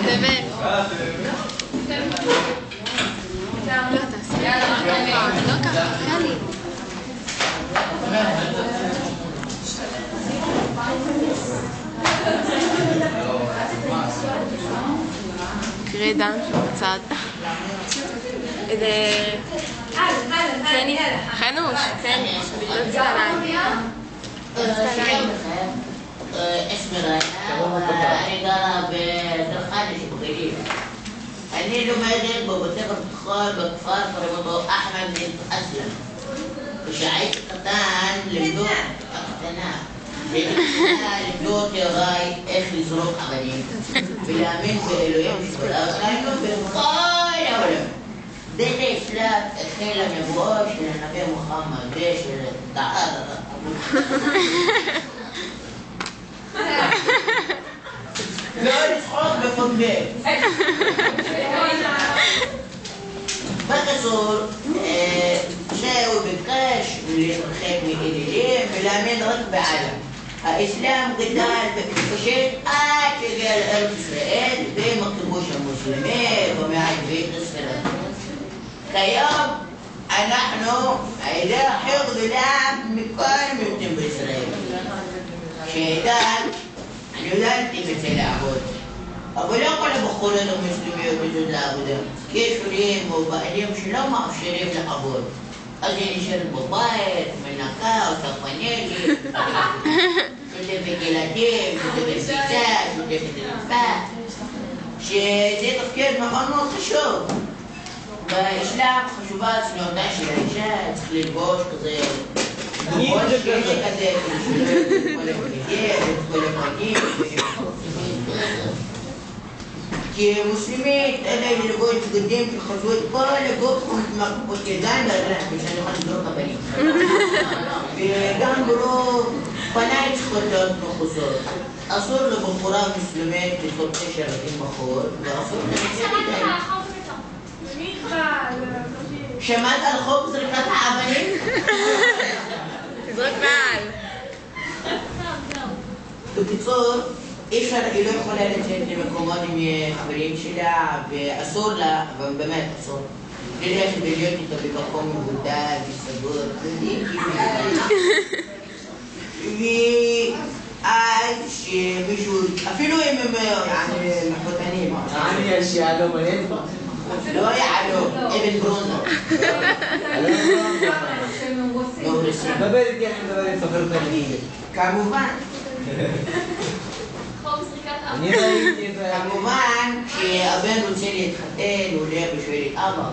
זה בן. לא, תעשי. לא ככה, חלי. תראי דן בצד. חנוש, اسمي ريان وانا قاعده بالخارج البغيليه. اني لمادك ببتغر بخار بكفار فرمضو احمد بن اسلم. وشعيت قطان لمدوح اقتناع. لمدوح يا راي اخلي زروق عملين. بالامين بالالوهيم بالارقام بالقاي يا ولد. ده الاسلام الخيله ما يبغوش للنبي محمد ليش تعالى لا يصحاب بفضلين بكسور شاوي بالكاش اللي خير من إليه ملامين ركب علم الإسلام قتال بكشين آتي قال أرض إسرائيل بين مكتبوش المسلمين وما عاد بيت إسرائيل كيوم نحن إذا حفظ الآن مكان من بإسرائيل شيطان يلانتي مثل عبود أقول لك أنا بخور المسلمين وبجود العبود كيف ريم وبعدين شلون ما أفشريف العبود أجي نشرب ببايت من نكاو وتقنيلي كنت بكيلاتين كنت بالبيتات كنت بالفات شيء تفكير مخنوط خشوب بإسلام خشوبات سنوتاش العيشات تخلي البوش كذي كمسلمين انا اللي قلت قدام في الخطوات قال قلتكم مكتبان لا مشان يخلوا قبلي بجانبرو فنايت خطوات خصوص اصول بالقران مسلمين في 16 المخور واصول شمال الخبز ركعت عبني زرق معاي בקיצור, אי אפשר, היא לא יכולה לצאת למקומות עם חברים שלה, ואסור לה, אבל באמת אסור. ללכת ולהיות איתו במקום מבודד, וסגור, ואז שמישהו, אפילו אם הם מחותנים, אני שיעלו מלא לא יעלו, אבן ברונה. דבר איתי, אני מדבר עם סופר תלמיד. כמובן. כמובן שהבן רוצה להתחתן, הוא הולך בשביל אבא,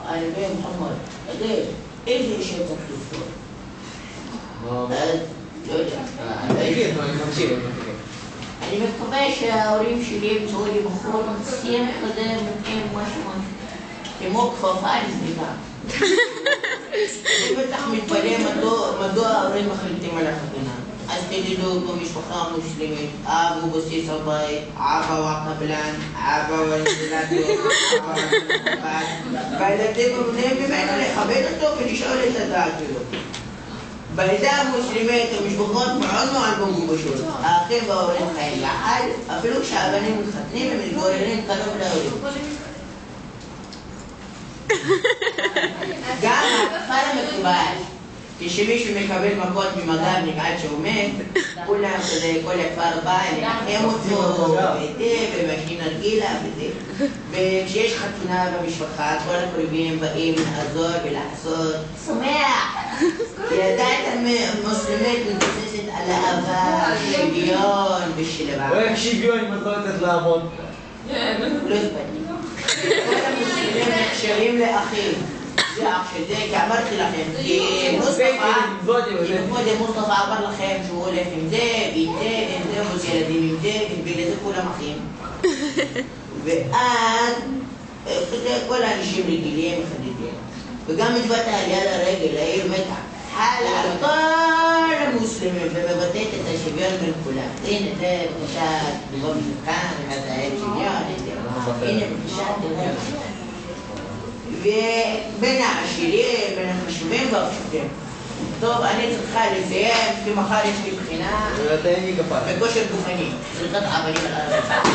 הנביא מוחמד, תגיד, איזה אישה צריך לפתור? לא יודע. אני מקווה שההורים שלי ימצאו לי בחור מצטיין כזה, מתאים משהו, כמו כפפה לסביבה. אני בטח מתפלא מדוע ההורים מחליטים על החתונה. אז תגידו במשפחה המוסלמית, אב הוא בסיס הבית, אבא הוא הקבלן, אבא הוא הילדים, והילדים מונעים ממנו לכבד אותו ולשאול את הדעת שלו. בעדה המוסלמית המשפחות מאוד מגובשות. האחים וההורים חיים יחד, אפילו כשהבנים מתחתנים הם מתגוררים קרוב להורים. גם הכפר המקובל, כשמישהו מקבל מכות ממג"בניק עד שהוא מת, כולם כזה, כל הכפר בא לנחם אותו, ומשכין נרגילה וזה. וכשיש חתונה במשפחה, כל הקרובים באים לעזור ולעשות שמח. ידעת המוסלמית מתבססת על אהבה, שוויון ושלווה. איך שוויון אם את לא יודעת לעבוד? לא אכפת לי. כל המוסלמים נחשבים לאחים. זה אח של זה, כי אמרתי לכם, כי מוסטפא אמר לכם שהוא הולך עם זה, ועם זה, ועם זה, ועושה ילדים עם זה, ובגלל זה כולם אחים. ואז, כל האנשים רגילים מחדדים. וגם מצוות העלייה לרגל, העיר מתה. חל על כל המוסלמים, ומבטאת את השוויון בין כולם. הנה, זה בבקשה, תגובה מכאן, וזה היה שוויון, הנה, בבקשה, תראה. ובין העשירים, בין החשובים והפשוטים. טוב, אני צריכה לסיים, כי מחר יש לי בחינה. תן לי גפיים. בכושר גופני. צריכת עבלים על הרצפה.